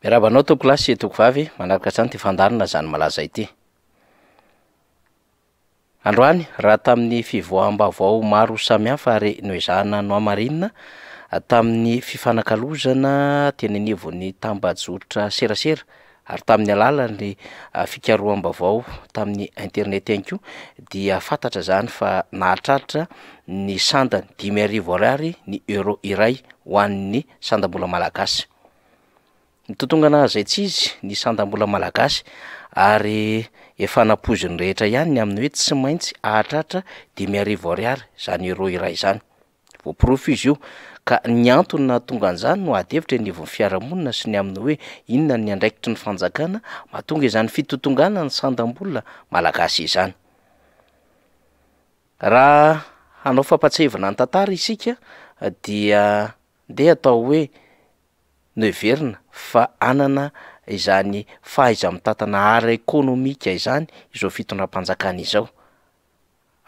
Miarabanao toko lasy toko vavy manaraka trano ty fandarina zany malaza ity. Androany raha tamin'ny fivoaham-baovao maro samihafa ary no izahana no amarinina tamin'ny fifanakalozana teny anivon'ny tambajotra serasera ary tamin'ny alalan'ny fikaroham-baovao tamin'ny internet ihany koa dia fantatra zany fa nahatratra ny sandany 5,000 ariary ny euro iray ho an'ny sandam-bola malagasy. Ny totongana zay tsy izy ny sandam-bola malagasy ary efa napoziny rehetra ihany ny amin'ny hoe tsy maintsy ahatratra 5,000 ariary zany euro iray zany. Voaporofo izy io ka ny antony nahatonga an'izany no adevitra ny vony fiarahamonina sy ny amin'ny hoe inona ny andraikitry ny fanjakana mahatonga izany fitotongana ny sandam-bola malagasy izany. Raha hanao fampatsahivana ny tantara isika dia ndeha atao hoe noeverina fa anana izany fahaiza-mitantana ara-ekônômika izany izao fitondram-panjakana izao.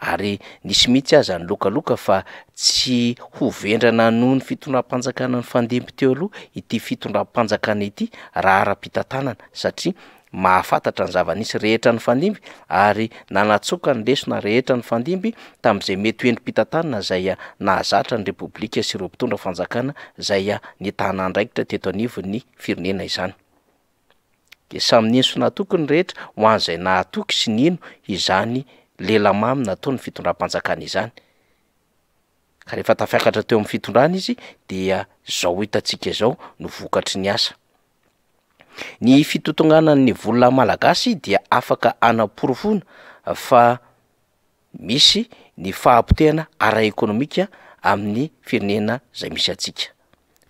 Ary nisy mihitsy aza ny lokaloka fa tsy ho vendrana noho ny fitondram-panjakana ny fandimby teo aloha ity fitondram-panjakana ity raha ara-pitantanana satria mahafantatra ny zava-nisy rehetra ny fandimby ary nanatsoka ny lesona rehetra ny fandimby tamin'izay mety endrim-pitantanana zay nahazatra ny repoblika sy ireo mpitondra fanjakana zay nitana andraikitra teto anivon'ny firenena izany. De samy niso nahatoky ny rehetra ho an'izay nahatoky sy nino izany lela mamy nataony fitondram-panjakana izany. Ka rehefa tafiakatra teo amin'ny fitondrana izy dia zao hitantsika zao no vokatry ny asa. Ny fitotonganan'ny vola malagasy dia afaka anaporofona fa misy ny fahampotehana ara-ekônômika amin'ny firenena zay misy atsika.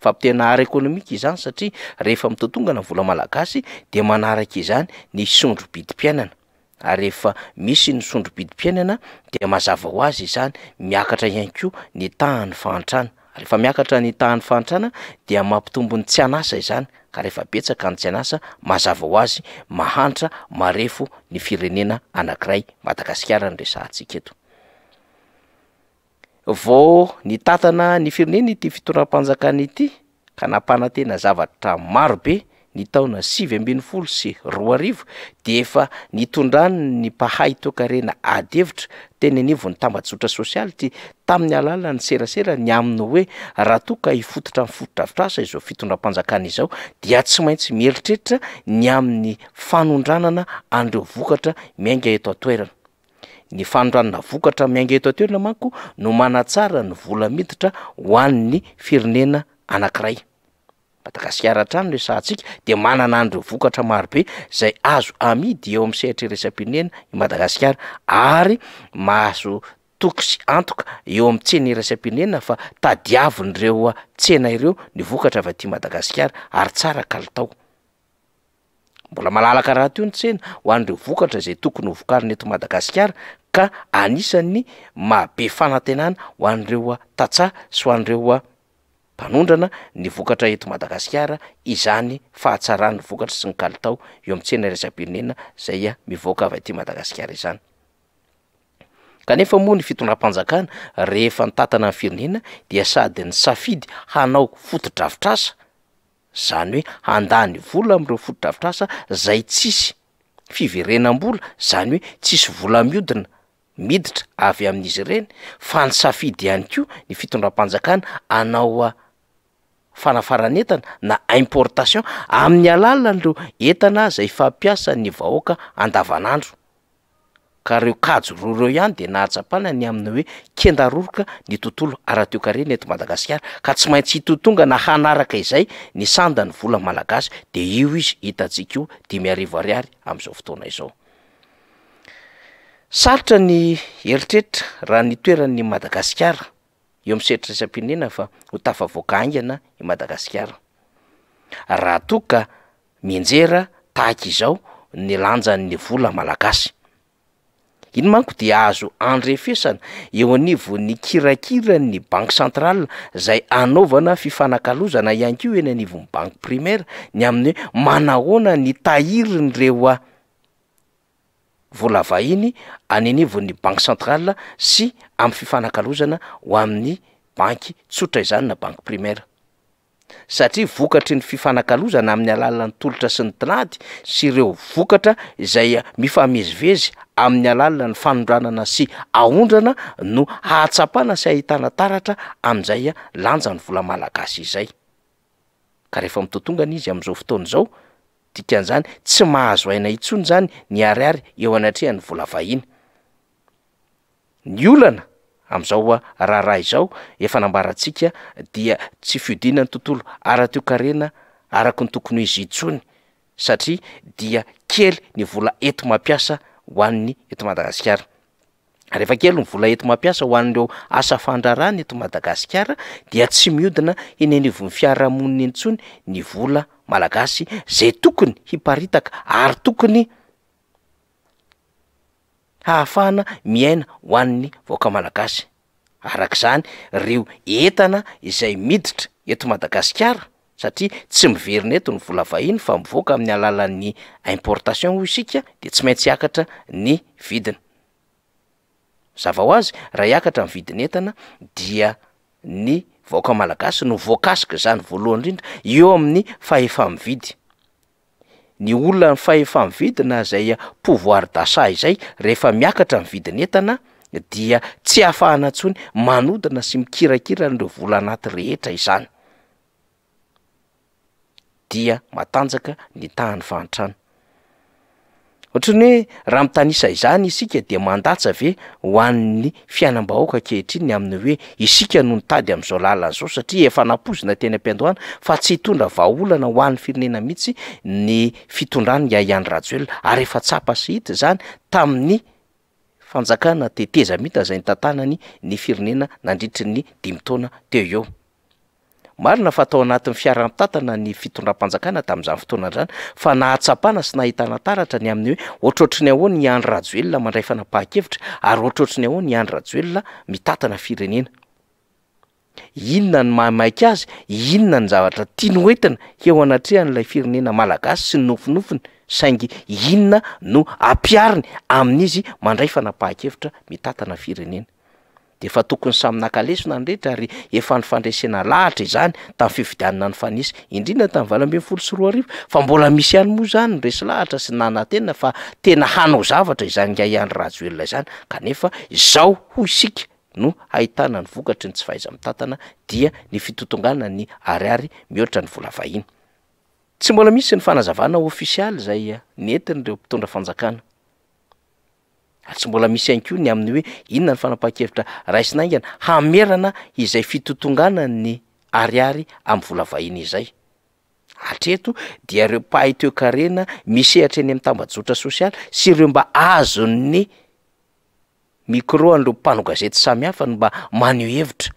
Fampotehana ara-ekônômika izany satria rehefa mitotongana vola malagasy dia manaraka izany ny sondrom-bidim-piainana. Ary rehefa misy ny sondrom-bidim-piainana dia mazava ho azy izany miakatra ihany koa ny tahan'ny fahantrana. Rehefa miakatra ny tahan'ny fahantrana dia mampitombo ny tsy anasa izany, ka rehefa betsaka ny tsy anasa mazava ho azy mahantra marefo ny firenena anankiray Madagasikara ny resahantsika eto. Vao nitantana ny firenena ity fitondram-panjakana ity ka nampanantena zavatra marobe ny taona 2010 sy 2000 dia efa nitondrany ny mpahay toekarena adevitra teny anivon'ny tambajotra sosialy ty tamin'ny alalan'ny serasera ny aminy hoe raha toa ka hifototra amin'ny fotodrafitrasa izao fitondram-panjakana izao dia tsy maintsy mieritreritra ny amin'ny fanondranana an'ireo vokatra miainga eto an-toerana. Ny fanondranana vokatra miainga eto an-toerana manko no manatsara ny vola miditra ho an'ny firenena anankiray. Madagasikara hatrany resahantsika dia manana an'ireo vokatra marobe zay azo amidy eo amin'ny sehatra iraisam-pirenena i Madagasikara ary mahazo toky sy antoka eo amin'ny tsena iraisam-pirenena fa tadiavin'ireo tsena ireo ny vokatra avy aty Madagasikara ary tsara kalitao. Mbola malalaka raha teo ny tsena ho an'ireo vokatra zay tokony ho vokarina eto Madagasikara ka anisan'ny mahabe fanantenana ho an'ireo tantsaha sy ho an'ireo mpanondrana ny vokatra eto Madagasikara izany fahatsarany vokatra sy ny kalitao eo amin'ny tsena iraisam-pirenena zay mivoaka avy aty Madagasikara izany. Kanefa moa ny fitondram-panjakana rehefa nitantana ny firenena dia sady ny safidy hanao fotodrafitrasa, zany hoe handany vola amin'ireo fotodrafitrasa zay tsisy fiverenam-bola, zany hoe tsisy vola miodina miditra avy amin'izy ireny fa ny safidy ihany koa ny fitondram-panjakana anao fanafaran'entana na importation amin'ny alalan'ireo entana zay fampiasa ny vahoaka andavanandro. Ka reo kajo roa ihany dia nahatsapana ny amin'ny hoe kendaroroka ny tontolo ara-toekarena eto Madagasikara ka tsy maintsy hitotongana hanaraka izay ny sandany vola malagasy dia io izy hitantsika io 5,000 ariary amin'izao fotoana izao. Sarotra ny eritreritra raha ny toeran'ny Madagasikara eo amin'ny sehatra iraisam-pirenena fa ho tafavoaka aingana i Madagasikara. Raha toa ka mianjera tahaka izao ny lanjan'ny vola malagasy. Iny manko dia azo andrefesana eo anivon'ny kirakira ny banky centrale zay anaovana fifanakalozana ihany koa eny anivon'ny banky primaire ny amin'ny hoe manahoana ny tahirin'ireo vola vahiny any anivon'ny banky centrale sy amin'ny fifanakalozana ho amin'ny banky tsotra izany na banky primaire. satria vokatry ny fifanakalozana amin'ny alalan'ny tolotra sy ny tinady sy ireo vokatra izay mifamezivezy amin'ny alalan'ny fanondranana sy ahondrana no hahatsapana sy ahitana taratra amin'izay lanja ny vola malagasy izay. Ka rehefa mitotongana izy amin'izao fotoana izao, dikan'izany tsy mahazo aina intsony zany ny ariary eo anatrehan'ny vola vahiny. Ny olana amin'izao raharaha izao efa nambarantsika dia tsy fiodinany tontolo ara-toekarena araky ny tokony izy intsony, satria dia kely ny vola ento mampiasa ho an'ny eto Madagasikara. Rehefa kely ny vola ento mampiasa ho an'ireo asa fandrarana eto Madagasikara dia tsy mihodina eny anivon'ny fiarahamonina intsony ny vola malagasy zay tokony hiparitaka ary tokony hahafahana miaina ho an'ny vahoaka malagasy. Arak'izany ireo entana izay miditra eto Madagasikara, satria tsy miverina eto ny vola vahiny fa mivoaka amin'ny alalan'ny importation hoy isika, de tsy maintsy hiakatra ny vidiny. Zava ho azy raha hiakatra ny vidiny entana dia ny vahoaka malagasy no voakasika zany voalohany indrindra eo amin'ny fahefa-mividy. Ny olona ny fahefa-mividy na zay pouvoir d'achat izay rehefa miakatra ny vidiny entana dia tsy ahafahana intsony manodina sy mikirakira n'ireo vola anaty rehetra izany, dia matanjaka ny tahan'ny fahantrano. Ohatrany hoe raha mitanisa izany isika dia mandatsa ve ho an'ny fiainam-bahoaka ankehitriny amin'ny hoe isika no nitady amin'izao lalana izao, satria efa nampozina teny am-piandohana fa tsy hitondra vahaolana ho an'ny firenena mihitsy ny fitondrany Yahya Rajoelina, ary efa tsapa sy hita zany tamin'ny fanjakana teteza mita zay nitantanany ny firenena nandritry ny 5 taona teo eo. Marina fa tao anatin'ny fiara-mitantana ny fitondram-panjakana tamin'izany fotoana zany, fa nahatsapana sy nahitana taratra ny amin'ny hoe ohatrohatrany ahoana ny Andry Rajoelina mandray fanapahan-kevitra ary ohatrohatrany ahoana ny Andry Rajoelina mitantana firenena. Inona ny mahamaika azy, inona ny zavatra tiany hoentina eo anatrehan'ilay firenena malagasy sy ny nofinofiny, saingy inona no ampiariny amin'izy mandray fanapahan-kevitra mitantana firenena. De fa tokony samy nakalesona ny rehetra ary efa nifandraisana lahatra izany tamin'ny fifidianana ny fanisy indrindra tamin'ny 2024 fa mbola misy ihany moa zany ny resy lahatra sy nanantena fa tena hanao zavatra izany Yahya Rajoelina izany, kanefa izao hoy isika no ahitana ny vokatry ny tsy fahaiza-mitantana dia ny fitotongana ny ariary mihoatra ny vola vahiny. Tsy mbola misy ny fanazavana ofisialy zay nentin'ireo mpitondra fanjakana. Tsy mbola misy ihany koa ny amin'ny hoe inona ny fanapahan-kevitra raisinaingana hamerana izay fitotongana ny ariary amin'ny vola vahiny izay. Hatreto dia ireo mpahay toe-karena misehatra eny amin'ny tambajotra sosialy sy ireo mba azon'ny micro an'ireo mpanao gazety samihafa no mba maneho hevitra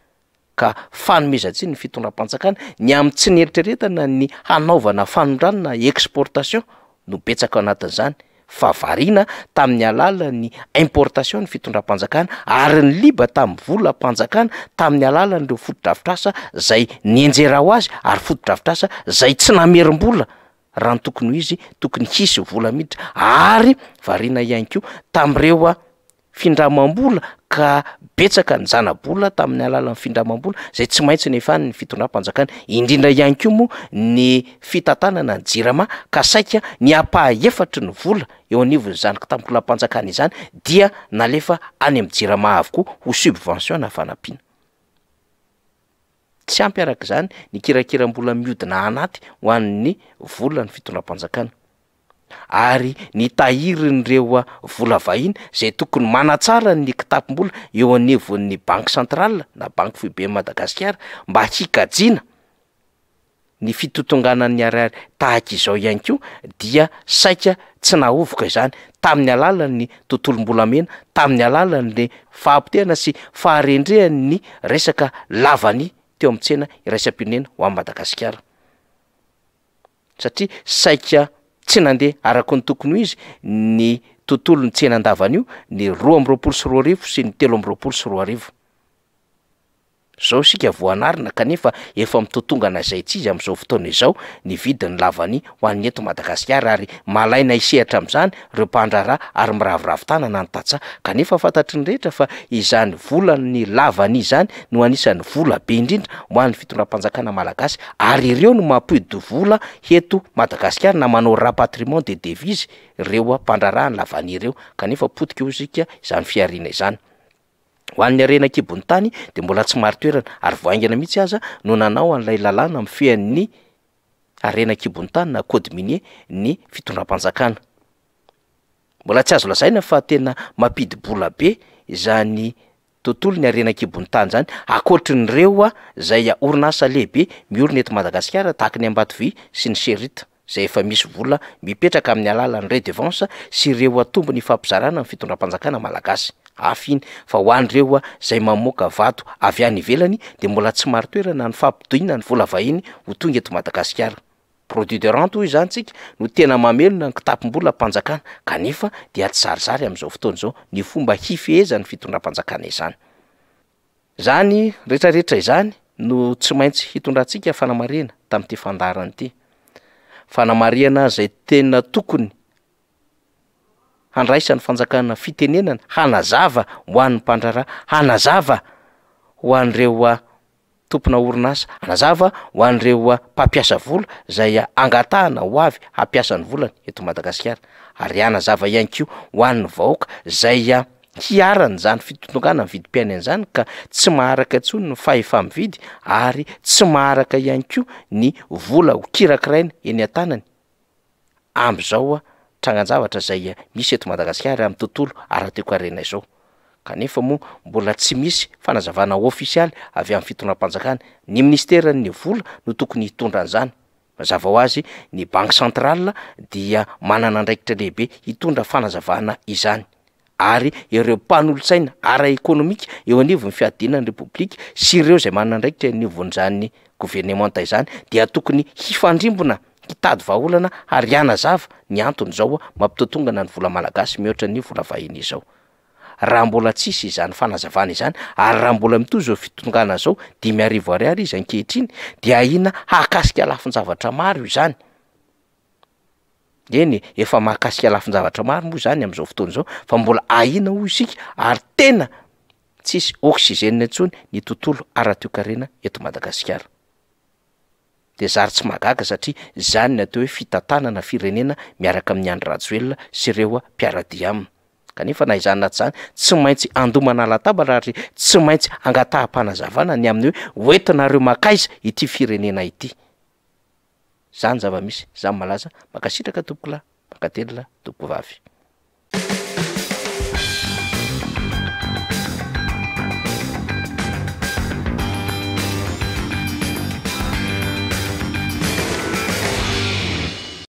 ka fanomezantsiny ny fitondram-panjakana ny amin'ny tsy nieritreretana ny hanaovana fanondranana exportation no betsaka ao anatin'izany, fa variana tamin'ny alalan'ny importation ny fitondram-panjakana ary ny liba tamin'ny volam-panjakana tamin'ny alalan'ireo foto-drafitrasa zay nienjera ho azy ary foto-drafitrasa zay tsy namerim-bola raha ny tokony ho izy tokony hisy vola miditra, ary variana ihany koa tamin'ireo findramam-bola ka betsaka ny zana-bola tamin'ny alalan'ny findramam-bola zay tsy maintsy nefany ny fitondram-panjakana, indrindra ihany koa moa ny fitantanana ny jirama ka saika ny apaha-efatry ny vola eo anivony zanyky tambolam-panjakana izany dia nalefa any amin'ny jirama avokoa ho subvention na fanampiana. Tsy ampy arak'izany ny kirakiram-bola mihodina anaty ho an'ny vola ny fitondram-panjakana ary ny tahirin'ireo vola vahiny zay tokony manatsara ny kitapom-bola eo anivon'ny banque centrale na banque foibe Madagasikara mba hikajiana ny fitotonganan'ny ariary tahaka izao ihany koa, dia saika tsy nahovoka izany tamin'ny alalan'ny tontolom-bolamena, tamin'ny alalan'ny fahampitehana sy faharendrehan'ny resaka lavany teo amin'ny tsena iraisam-pirenena ho an'i Madagasikara, satria saika tsy nandeha araky ny tokony ho izy ny tontolo ny tsena andavan'io, ny 2 amby roapolo sy 2 arivo sy ny 3 amby roapolo sy 2 arivo. zao sika voanarina kanefa efa mitotongana zay tsy izy am'izao fotoana izao ny vidin'ny lavany ho an'ny eto Madagasikara ary malaina isehatra am'izany reo mpandraharaha ary miraviravin-tanana ny tatsaha kanefa fantatry ny rehetra fa izany vola ny lavany izany no anisan'ny vola be indrindra ho an'ny fitondram-panjakana malagasy ary ireo no mampidi vola eto Madagasikara na manao rapatriement de devise ireo mpandraharaha ny lavany ireo kanefa potika io sika izany fiariana izany. Ho an'ny arenan-kibon'ny tany de mbola tsy maro toerana ary voaingana mihitsy aza no nanao an'ilay lalàna amin'ny fean'ny arenan-kibon'ny tany na code minier ny fitondram-panjakana. Mbola tsy azo lazaina fa tena mampidi-bola be izany tontolo ny arenan-kibon'ny tany zany akoatrin'ireo zay orinasa lehibe miorina eto Madagasikara tahaka ny Ambatovy sy ny Serita zay efa misy vola mipetraka amin'ny alalan'ny redevance sy ireo tombony ifampizarana ny fitondram-panjakana malagasy. Afiny fa ho an'ireo zay mamoaka vato avy any ivelany de mbola tsy maro toerana ny fampidoina ny vola vahiny ho tonga eto Madagasikara. Produit de rente hoy izany tsika no tena mamelona ny kitapom-bola mpanjakana kanefa dia tsy zarizary am'izao fotoana izao ny fomba hifehezan'ny fitondram-panjakana izany. Zany rehetrarehetra izany no tsy maintsy hitondrantsika fanamarihana tamin'ity fandaharana ity. Fanamarihana zay tena tokony handraisan'ny fanjakana fitenenana hanazava ho an'ny mpandraharaha, hanazava ho an'ireo tompona orinasa, hanazava ho an'ireo mpampiasa vola zay angatahana ho avy hampiasa ny volany eto Madagasikara ary hanazava ihany koa ho an'ny vahoaka zay hiarana zany fitondrokana ny vidim-piainana zany ka tsy maharaka intsony ny fahefa-mividy ary tsy maharaka ihany koa ny vola ho kirakiraina eny an-tanany am'izao trangan-javatra zay misy eto Madagasikara amin'ny tontolo ara-toe-karena izao. Kanefa moa mbola tsy misy fanazavana ofisialy avy amin'ny fitondram-panjakana. Ny ministeran'ny vola no tokony hitondra an'izany. Mazava ho azy ny banque centrale dia manana andraikitra lehibe hitondra fanazavana izany. Ary ireo mpanolontsaina ara-ekônomika eo anivon'ny fiadinan'ny repoblika sy ireo zay manana andraikitra eo anivon'izany gouvernemanta izany dia tokony hifandrimbona hitady vahaolana ary hanazava ny antony zao mampitotongana ny vola malagasy mihoatra ny vola vahiny izao. Raha mbola tsisy izany fanazavana izany ary raha mbola mitohy zao fitongana zao 5,000 ariary izy ankehitriny dia ahina hakasika lafin-javatra maro izany. Eny efa mahakasika lafin-javatra maro moa izany am'izao fotoana izao fa mbola ahina hoy isika ary tena tsisy oksizena intsony ny tontolo ara-toe-karena eto Madagasikara. De zary tsy magaga satria zany natao hoe fitantanana firenena miaraka amin'ny Andry Rajoelina sy ireo mpiaradia aminy. Kanefa na izany na tsy zany tsy maintsy andomana latabatra ary tsy maintsy angataham-panazavana ny amin'ny hoe hoentinareo makaiza ity firenena ity. Zany zava-misy, zany malaza, makasitraka tompoko lahy, makatelina tompoko vavy.